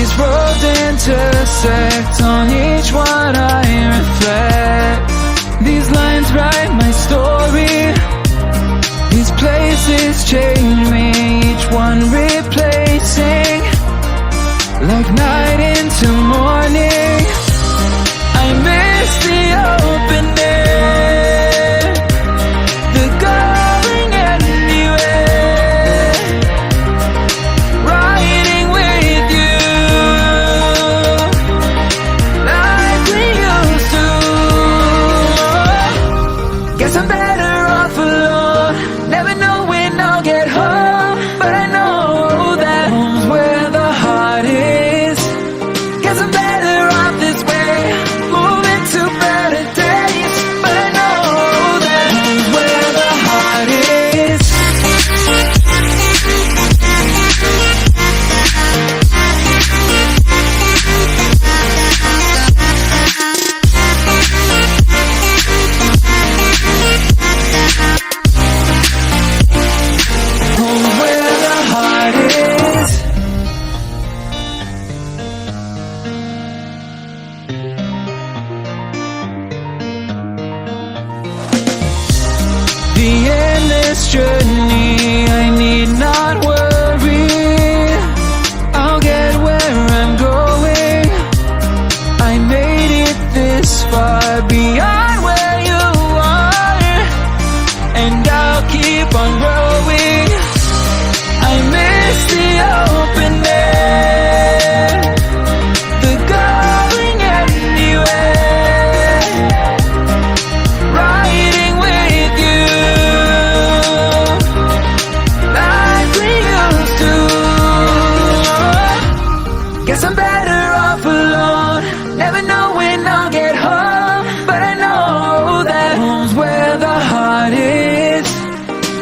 These roads intersect, on each one I reflect. These lines write my story. These places change me, each one replacing, like night into morning. I miss the open air, the going anywhere, riding with you like we used to. Guess I'm better off alone, never know when I'll get home, but I know that home's where the heart is. Guess I'm better off this way, moving to better days, but I know that home's where the heart is. Home's where the heart is. The endless journey, I need not worry. I'll get where I'm going. I made it this far, beyond where you are, and I'll keep on growing. I miss the open air, the going anywhere, riding with you like we used to. Guess I'm better off alone, never know when I'll get home, but I know that home's where the heart is.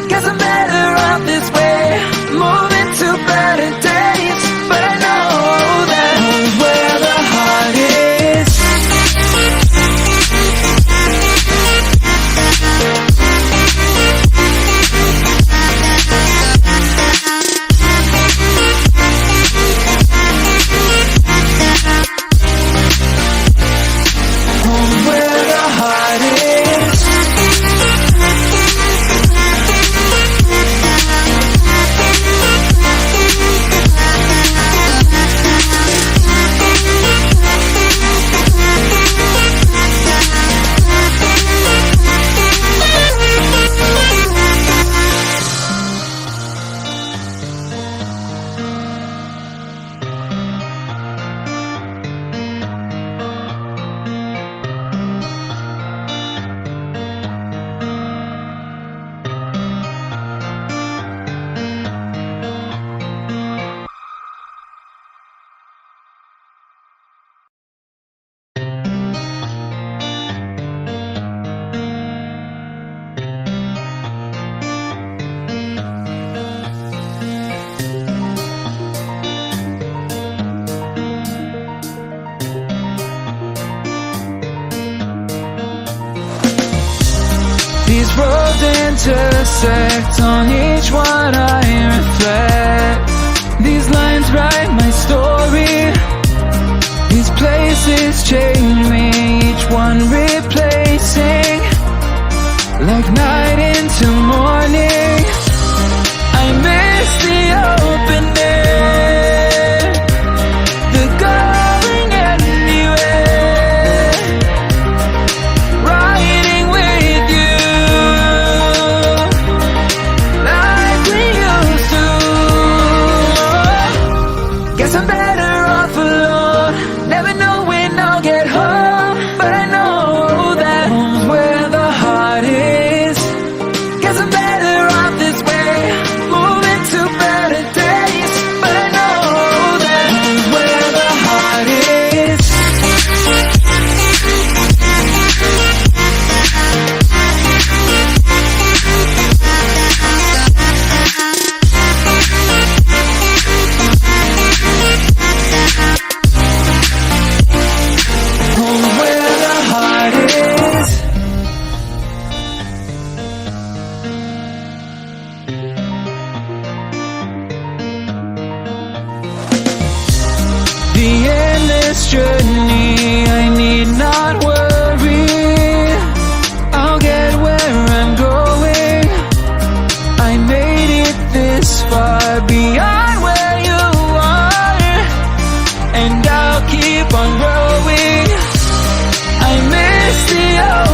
Guess I'm better off this way, moving to better days, but I know that home's where the heart is. Home's where the heart is. These roads intersect, on each one I reflect. These lines write my story. These places change me, each one replacing, like night into morning. I miss the open air, the going anywhere, riding with you like we used to. Guess I'm better off alone, never know when I'll get this journey, I need not worry. I'll get where I'm going. I made it this far, beyond where you are, and I'll keep on growing. I miss the